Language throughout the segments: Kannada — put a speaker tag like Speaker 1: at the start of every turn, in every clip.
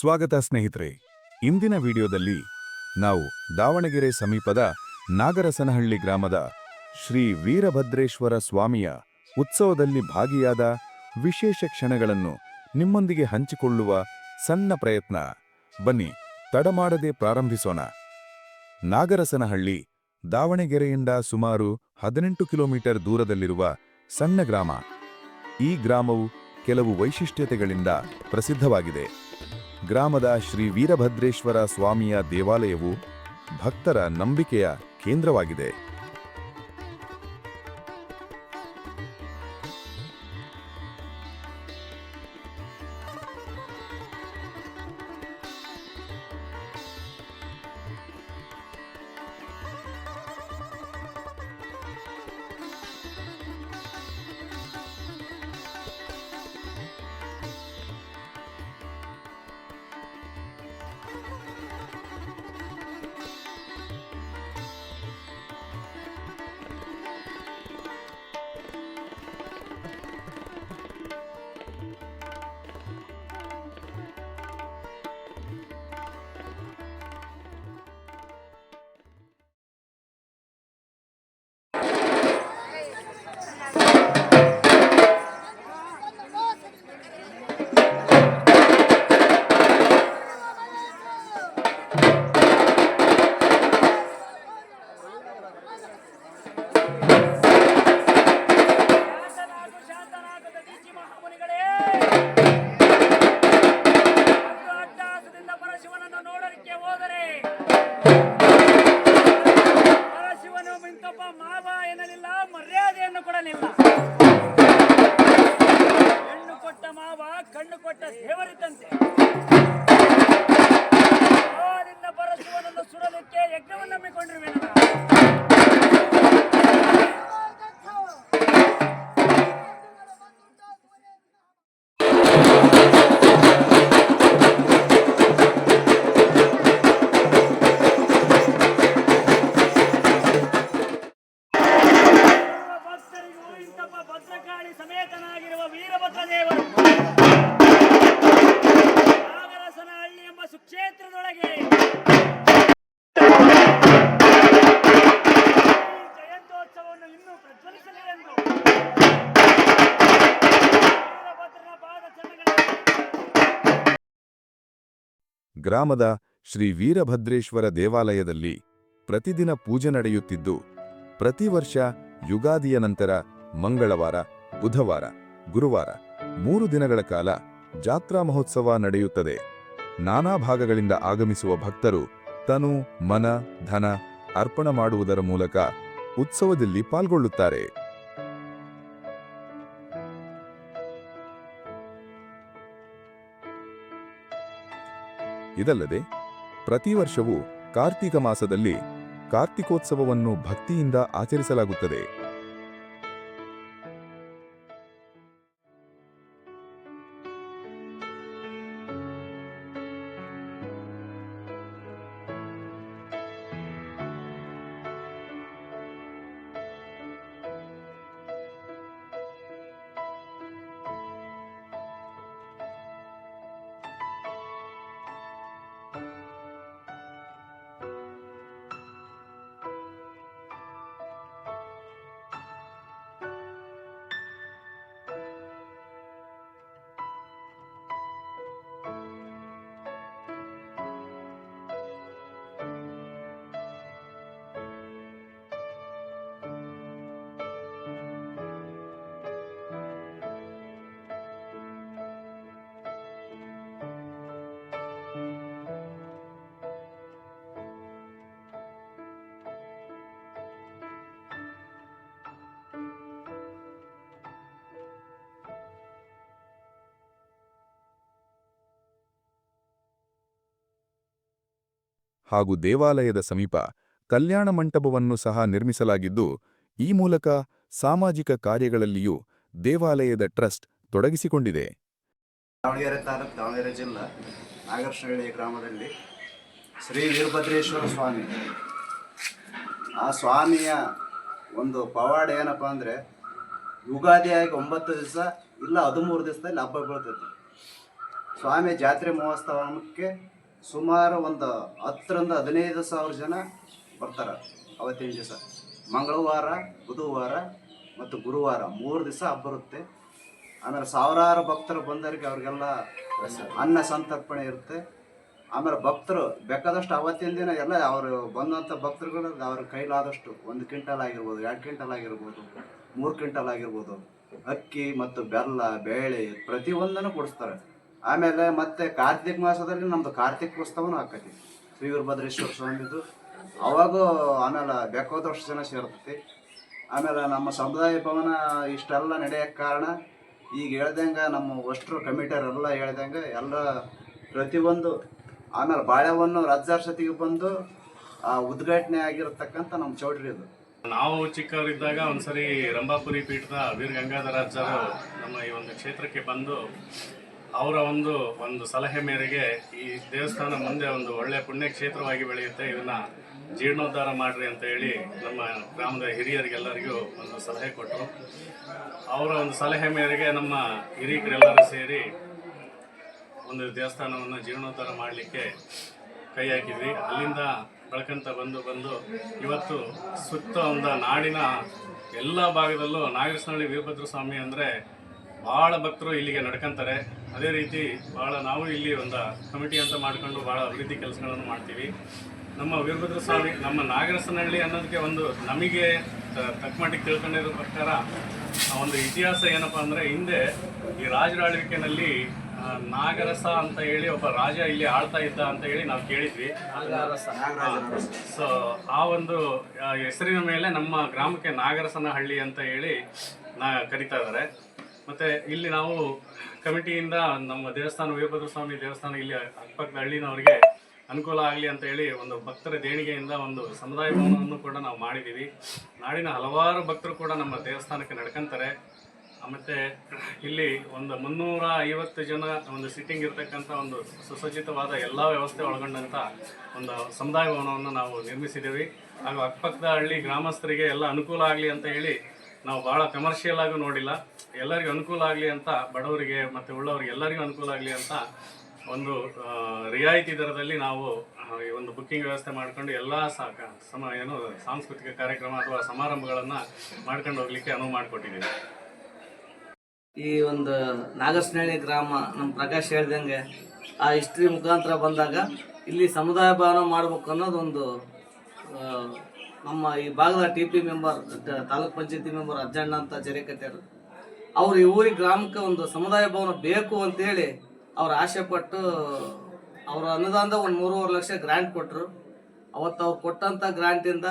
Speaker 1: ಸ್ವಾಗತ ಸ್ನೇಹಿತರೆ. ಇಂದಿನ ವಿಡಿಯೋದಲ್ಲಿ ನಾವು ದಾವಣಗೆರೆ ಸಮೀಪದ ನಾಗರಸನಹಳ್ಳಿ ಗ್ರಾಮದ ಶ್ರೀ ವೀರಭದ್ರೇಶ್ವರ ಸ್ವಾಮಿಯ ಉತ್ಸವದಲ್ಲಿ ಭಾಗಿಯಾದ ವಿಶೇಷ ಕ್ಷಣಗಳನ್ನು ನಿಮ್ಮೊಂದಿಗೆ ಹಂಚಿಕೊಳ್ಳುವ ಸಣ್ಣ ಪ್ರಯತ್ನ. ಬನ್ನಿ, ತಡಮಾಡದೆ ಪ್ರಾರಂಭಿಸೋಣ. ನಾಗರಸನಹಳ್ಳಿ ದಾವಣಗೆರೆಯಿಂದ ಸುಮಾರು 18 ಕಿಲೋಮೀಟರ್ ದೂರದಲ್ಲಿರುವ ಸಣ್ಣ ಗ್ರಾಮ. ಈ ಗ್ರಾಮವು ಕೆಲವು ವೈಶಿಷ್ಟ್ಯತೆಗಳಿಂದ ಪ್ರಸಿದ್ಧವಾಗಿದೆ. ಗ್ರಾಮದ ಶ್ರೀ ವೀರಭದ್ರೇಶ್ವರ ಸ್ವಾಮಿಯ ದೇವಾಲಯವು ಭಕ್ತರ ನಂಬಿಕೆಯ ಕೇಂದ್ರವಾಗಿದೆ.
Speaker 2: ಹೆಣ್ಣು ಕೊಟ್ಟ ಮಾವ ಕಣ್ಣು ಕೊಟ್ಟ ದೇವರಿದ್ದಂತೆ. ನಿನ್ನ ಪರಶಿವನನ್ನು ಸುಡಲಿಕ್ಕೆ ಯಜ್ಞವನ್ನು ನಂಬಿಕೊಂಡಿರುವೆ. ಭದ್ರಕಾಳಿ ಸಮೇತನಾಗಿರುವ ವೀರಭದ್ರದೇವರು ನಾಗರಸನಹಳ್ಳಿ ಎಂಬ ಸುಕ್ಷೇತ್ರದೊಳಗೆ ಜಯಂತ್ಯೋತ್ಸವವನ್ನು ಇನ್ನೂ ಪ್ರಜ್ವಲಿಸಲಿರೆಂದು ವೀರಭದ್ರನ ಪಾದಚರಣೆಗಳಲ್ಲಿ
Speaker 1: ಗ್ರಾಮದ ಶ್ರೀ ವೀರಭದ್ರೇಶ್ವರ ದೇವಾಲಯದಲ್ಲಿ ಪ್ರತಿದಿನ ಪೂಜೆ ನಡೆಯುತ್ತಿದ್ದು, ಪ್ರತಿ ವರ್ಷ ಯುಗಾದಿಯ ನಂತರ ಮಂಗಳವಾರ, ಬುಧವಾರ, ಗುರುವಾರ 3 ದಿನಗಳ ಕಾಲ ಜಾತ್ರಾ ಮಹೋತ್ಸವ ನಡೆಯುತ್ತದೆ. ನಾನಾ ಭಾಗಗಳಿಂದ ಆಗಮಿಸುವ ಭಕ್ತರು ತನು, ಮನ, ಧನ ಅರ್ಪಣ ಮಾಡುವುದರ ಮೂಲಕ ಉತ್ಸವದಲ್ಲಿ ಪಾಲ್ಗೊಳ್ಳುತ್ತಾರೆ. ಇದಲ್ಲದೆ ಪ್ರತಿ ವರ್ಷವೂ ಕಾರ್ತಿಕ ಮಾಸದಲ್ಲಿ ಕಾರ್ತಿಕೋತ್ಸವವನ್ನು ಭಕ್ತಿಯಿಂದ ಆಚರಿಸಲಾಗುತ್ತದೆ. ಹಾಗೂ ದೇವಾಲಯದ ಸಮೀಪ ಕಲ್ಯಾಣ ಮಂಟಪವನ್ನು ಸಹ ನಿರ್ಮಿಸಲಾಗಿದ್ದು, ಈ ಮೂಲಕ ಸಾಮಾಜಿಕ ಕಾರ್ಯಗಳಲ್ಲಿಯೂ ದೇವಾಲಯದ ಟ್ರಸ್ಟ್ ತೊಡಗಿಸಿಕೊಂಡಿದೆ.
Speaker 3: ದಾವಣಗೆರೆ ತಾಲೂಕು, ದಾವಣಗೆರೆ ಜಿಲ್ಲಾ, ನಾಗರಸನಹಳ್ಳಿ ಗ್ರಾಮದಲ್ಲಿ ಶ್ರೀ ವೀರಭದ್ರೇಶ್ವರ ಸ್ವಾಮಿ, ಆ ಸ್ವಾಮಿಯ ಒಂದು ಪವಾಡ ಏನಪ್ಪ ಅಂದರೆ, ಯುಗಾದಿಯಾಗಿ 9 ದಿವಸ ಇಲ್ಲ 13 ದಿವಸದಲ್ಲಿ ಹಬ್ಬ ಬೀಳ್ತೈತಿ. ಸ್ವಾಮಿ ಜಾತ್ರೆ ಮಹೋತ್ಸವಕ್ಕೆ ಸುಮಾರು ಒಂದು 10ರಿಂದ 15,000 ಜನ ಬರ್ತಾರೆ ಅವತ್ತಿನ ದಿವಸ. ಮಂಗಳವಾರ, ಬುಧವಾರ ಮತ್ತು ಗುರುವಾರ 3 ದಿವಸ ಹಬ್ಬ ಇರುತ್ತೆ. ಆಮೇಲೆ ಸಾವಿರಾರು ಭಕ್ತರು ಬಂದವರಿಗೆ ಅವ್ರಿಗೆಲ್ಲ ಅನ್ನ ಸಂತರ್ಪಣೆ ಇರುತ್ತೆ. ಆಮೇಲೆ ಭಕ್ತರು ಬೇಕಾದಷ್ಟು ಅವತ್ತಿನ ದಿನ ಎಲ್ಲ ಅವರು ಬಂದಂಥ ಭಕ್ತರುಗಳು ಅವ್ರ ಕೈಲಾದಷ್ಟು 1 ಕ್ವಿಂಟಲ್ ಆಗಿರ್ಬೋದು, 2 ಕ್ವಿಂಟಲ್ ಆಗಿರ್ಬೋದು, 3 ಕ್ವಿಂಟಲ್ ಆಗಿರ್ಬೋದು ಅಕ್ಕಿ ಮತ್ತು ಬೆಲ್ಲ, ಬೇಳೆ ಪ್ರತಿಯೊಂದನ್ನು ಕೊಡಿಸ್ತಾರೆ. ಆಮೇಲೆ ಮತ್ತೆ ಕಾರ್ತಿಕ ಮಾಸದಲ್ಲಿ ನಮ್ಮದು ಕಾರ್ತಿಕ ಉತ್ಸವನೂ ಆಕತಿ ಶ್ರೀ ವೀರಭದ್ರೇಶ್ವರ ಸ್ವಾಮಿದು. ಅವಾಗೂ ಆಮೇಲೆ ಬೇಕಾದಷ್ಟು ಜನ ಸೇರ್ತೈತಿ. ಆಮೇಲೆ ನಮ್ಮ ಸಮುದಾಯ ಭವನ ಇಷ್ಟೆಲ್ಲ ನಡೆಯೋಕ್ಕೆ ಕಾರಣ ಈಗ ಹೇಳ್ದಂಗೆ ನಮ್ಮ ಅಷ್ಟರು ಕಮಿಟಿಯವರೆಲ್ಲ ಹೇಳ್ದಂಗೆ ಎಲ್ಲ ಪ್ರತಿಯೊಂದು. ಆಮೇಲೆ ಬಾಳೆವನ್ನು ರಾಜ್ಯಾರ್ಷತಿಗೆ ಬಂದು ಉದ್ಘಾಟನೆ ಆಗಿರತಕ್ಕಂಥ ನಮ್ಮ ಚೌಟ್ರಿ ಇದು.
Speaker 4: ನಾವು ಚಿಕ್ಕವರಿದ್ದಾಗ ಒಂದ್ಸರಿ ರಂಭಾಪುರಿ ಪೀಠದ ವೀರ ಗಂಗಾಧರಾಚಾರ್ಯರು ನಮ್ಮ ಈ ಒಂದು ಕ್ಷೇತ್ರಕ್ಕೆ ಬಂದು ಅವರ ಒಂದು ಸಲಹೆ ಮೇರೆಗೆ ಈ ದೇವಸ್ಥಾನ ಮುಂದೆ ಒಂದು ಒಳ್ಳೆಯ ಪುಣ್ಯಕ್ಷೇತ್ರವಾಗಿ ಬೆಳೆಯುತ್ತೆ, ಇದನ್ನ ಜೀರ್ಣೋದ್ಧಾರ ಮಾಡ್ರಿ ಅಂತ ಹೇಳಿ ನಮ್ಮ ಗ್ರಾಮದ ಹಿರಿಯರಿಗೆಲ್ಲರಿಗೂ ಒಂದು ಸಲಹೆ ಕೊಟ್ಟರು. ಅವರ ಒಂದು ಸಲಹೆ ಮೇರೆಗೆ ನಮ್ಮ ಹಿರಿಯರೆಲ್ಲರೂ ಸೇರಿ ಒಂದು ದೇವಸ್ಥಾನವನ್ನು ಜೀರ್ಣೋದ್ಧಾರ ಮಾಡಲಿಕ್ಕೆ ಕೈ ಹಾಕಿದ್ವಿ. ಅಲ್ಲಿಂದ ಬೆಳ್ಕಂತ ಬಂದು ಇವತ್ತು ಸುತ್ತ ಒಂದು ನಾಡಿನ ಎಲ್ಲ ಭಾಗದಲ್ಲೂ ನಾಗರಸನಹಳ್ಳಿ ವೀರಭದ್ರ ಸ್ವಾಮಿ ಅಂದರೆ ಭಾಳ ಭಕ್ತರು ಇಲ್ಲಿಗೆ ನಡ್ಕೊಂತಾರೆ. ಅದೇ ರೀತಿ ಭಾಳ ನಾವು ಇಲ್ಲಿ ಒಂದು ಕಮಿಟಿ ಅಂತ ಮಾಡಿಕೊಂಡು ಭಾಳ ಅಭಿವೃದ್ಧಿ ಕೆಲಸಗಳನ್ನು ಮಾಡ್ತೀವಿ. ನಮ್ಮ ವೀರಭದ್ರ ಸ್ವಾಮಿ, ನಮ್ಮ ನಾಗರಸನಹಳ್ಳಿ ಅನ್ನೋದಕ್ಕೆ ಒಂದು ನಮಗೆ ತಕ್ಕ ಮಟ್ಟಿಗೆ ತಿಳ್ಕೊಂಡಿರೋ ಪ್ರಕಾರ ಒಂದು ಇತಿಹಾಸ ಏನಪ್ಪ ಅಂದರೆ, ಹಿಂದೆ ಈ ರಾಜರಾಳ್ವಿಕೆಯಲ್ಲಿ ನಾಗರಸ ಅಂತ ಹೇಳಿ ಒಬ್ಬ ರಾಜ ಇಲ್ಲಿ ಆಳ್ತಾ ಇದ್ದ ಅಂತ ಹೇಳಿ ನಾವು ಕೇಳಿದ್ವಿ. ಸೊ ಆ ಒಂದು ಹೆಸರಿನ ಮೇಲೆ ನಮ್ಮ ಗ್ರಾಮಕ್ಕೆ ನಾಗರಸನಹಳ್ಳಿ ಅಂತ ಹೇಳಿ ಕರಿತಾ ಇದ್ದಾರೆ. ಮತ್ತು ಇಲ್ಲಿ ನಾವು ಕಮಿಟಿಯಿಂದ ನಮ್ಮ ದೇವಸ್ಥಾನ ವೀರಭದ್ರ ಸ್ವಾಮಿ ದೇವಸ್ಥಾನ ಇಲ್ಲಿ ಅಕ್ಕಪಕ್ಕದ ಹಳ್ಳಿನವರಿಗೆ ಅನುಕೂಲ ಆಗಲಿ ಅಂತ ಹೇಳಿ ಒಂದು ಭಕ್ತರ ದೇಣಿಗೆಯಿಂದ ಒಂದು ಸಮುದಾಯ ಭವನವನ್ನು ಕೂಡ ನಾವು ಮಾಡಿದ್ದೀವಿ. ನಾಡಿನ ಹಲವಾರು ಭಕ್ತರು ಕೂಡ ನಮ್ಮ ದೇವಸ್ಥಾನಕ್ಕೆ ನಡ್ಕೊಂತಾರೆ. ಮತ್ತು ಇಲ್ಲಿ ಒಂದು 350 ಜನ ಒಂದು ಸಿಟ್ಟಿಂಗ್ ಇರ್ತಕ್ಕಂಥ ಒಂದು ಸುಸಜ್ಜಿತವಾದ ಎಲ್ಲ ವ್ಯವಸ್ಥೆ ಒಳಗೊಂಡಂಥ ಒಂದು ಸಮುದಾಯ ಭವನವನ್ನು ನಾವು ನಿರ್ಮಿಸಿದ್ದೀವಿ. ಹಾಗೂ ಅಕ್ಕಪಕ್ಕದ ಹಳ್ಳಿ ಗ್ರಾಮಸ್ಥರಿಗೆ ಎಲ್ಲ ಅನುಕೂಲ ಆಗಲಿ ಅಂತ ಹೇಳಿ ನಾವು ಭಾಳ ಕಮರ್ಷಿಯಲ್ ಆಗೂ ನೋಡಿಲ್ಲ, ಎಲ್ಲರಿಗೂ ಅನುಕೂಲ ಆಗಲಿ ಅಂತ, ಬಡವರಿಗೆ ಮತ್ತು ಉಳ್ಳವರಿಗೆ ಎಲ್ಲರಿಗೂ ಅನುಕೂಲ ಆಗಲಿ ಅಂತ ಒಂದು ರಿಯಾಯಿತಿ ದರದಲ್ಲಿ ನಾವು ಈ ಒಂದು ಬುಕ್ಕಿಂಗ್ ವ್ಯವಸ್ಥೆ ಮಾಡಿಕೊಂಡು ಎಲ್ಲ ಸಾಂಸ್ಕೃತಿಕ ಕಾರ್ಯಕ್ರಮ ಅಥವಾ ಸಮಾರಂಭಗಳನ್ನು ಮಾಡ್ಕೊಂಡು ಹೋಗ್ಲಿಕ್ಕೆ ಅನುವು ಮಾಡಿಕೊಟ್ಟಿದ್ದೀವಿ.
Speaker 5: ಈ ಒಂದು ನಾಗರಸನಹಳ್ಳಿ ಗ್ರಾಮ ನಮ್ಮ ಪ್ರಕಾಶ್ ಹೇಳ್ದಂಗೆ ಆ ಹಿಸ್ಟ್ರಿ ಮುಖಾಂತರ ಬಂದಾಗ ಇಲ್ಲಿ ಸಮುದಾಯ ಭವನ ಮಾಡ್ಬೇಕು ಅನ್ನೋದೊಂದು ನಮ್ಮ ಈ ಭಾಗದ TP ಮೆಂಬರ್, ತಾಲೂಕ್ ಪಂಚಾಯತಿ ಮೆಂಬರ್ ಅಜ್ಜಣ್ಣ ಅಂತ ಜರಿಕಟ್ಟಾರು. ಅವ್ರು ಈ ಊರಿಗೆ ಗ್ರಾಮಕ್ಕೆ ಒಂದು ಸಮುದಾಯ ಭವನ ಬೇಕು ಅಂತೇಳಿ ಅವ್ರು ಆಸೆ ಪಟ್ಟು ಅವರ ಅನುದಾನದ ಒಂದು 3.5 ಲಕ್ಷ ಗ್ರಾಂಟ್ ಕೊಟ್ಟರು. ಅವತ್ತು ಅವ್ರು ಕೊಟ್ಟಂಥ ಗ್ರಾಂಟಿಂದ,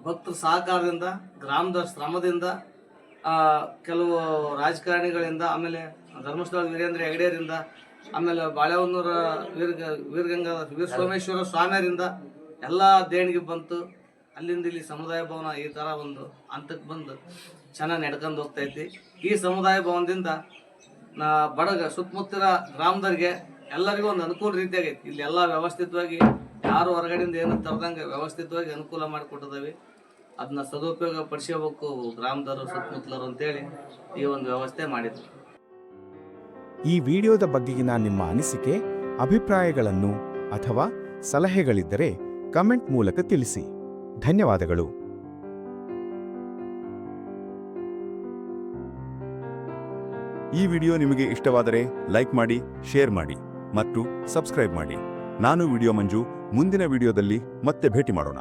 Speaker 5: ಭಕ್ತರ ಸಹಕಾರದಿಂದ, ಗ್ರಾಮದ ಶ್ರಮದಿಂದ, ಕೆಲವು ರಾಜಕಾರಣಿಗಳಿಂದ, ಆಮೇಲೆ ಧರ್ಮಸ್ಥಳ ವೀರೇಂದ್ರ ಹೆಗಡೆಯರಿಂದ, ಆಮೇಲೆ ಬಾಳೆಹೊನ್ನೂರ ವೀರ ಸೋಮೇಶ್ವರ ಸ್ವಾಮಿಯರಿಂದ ಎಲ್ಲ ದೇಣಿಗೆ ಬಂತು. ಅಲ್ಲಿಂದ ಇಲ್ಲಿ ಸಮುದಾಯ ಭವನ ಈ ಥರ ಒಂದು ಹಂತಕ್ಕೆ ಬಂದು ಚೆನ್ನಾಗಿ ನಡ್ಕೊಂಡು ಹೋಗ್ತೈತಿ. ಈ ಸಮುದಾಯ ಭವನದಿಂದ ಸುತ್ತಮುತ್ತಲ ಗ್ರಾಮದವ್ರಿಗೆ ಎಲ್ಲರಿಗೂ ಒಂದು ಅನುಕೂಲ ರೀತಿಯಾಗೈತಿ. ಇಲ್ಲಿ ಎಲ್ಲ ವ್ಯವಸ್ಥಿತವಾಗಿ ಯಾರು ಹೊರಗಡೆಯಿಂದ ಏನು ತರದಂಗೆ ವ್ಯವಸ್ಥಿತವಾಗಿ ಅನುಕೂಲ ಮಾಡಿಕೊಟ್ಟಿದ್ದೀವಿ. ಅದನ್ನ ಸದುಪಯೋಗ ಪಡಿಸಬೇಕು ಗ್ರಾಮದವರು, ಸುತ್ತಮುತ್ತಲರು ಅಂತೇಳಿ ಈ ಒಂದು ವ್ಯವಸ್ಥೆ ಮಾಡಿದ್ರು.
Speaker 6: ಈ ವಿಡಿಯೋದ ಬಗೆಗಿನ ನಿಮ್ಮ ಅನಿಸಿಕೆ, ಅಭಿಪ್ರಾಯಗಳನ್ನು ಅಥವಾ ಸಲಹೆಗಳಿದ್ದರೆ ಕಮೆಂಟ್ ಮೂಲಕ ತಿಳಿಸಿ. ಧನ್ಯವಾದಗಳು.
Speaker 1: ಈ ವಿಡಿಯೋ ನಿಮಗೆ ಇಷ್ಟವಾದರೆ ಲೈಕ್ ಮಾಡಿ, ಶೇರ್ ಮಾಡಿ ಮತ್ತು ಸಬ್ಸ್ಕ್ರೈಬ್ ಮಾಡಿ. ನಾನು ವಿಡಿಯೋ ಮಂಜು. ಮುಂದಿನ ವಿಡಿಯೋದಲ್ಲಿ ಮತ್ತೆ ಭೇಟಿ ಮಾಡೋಣ.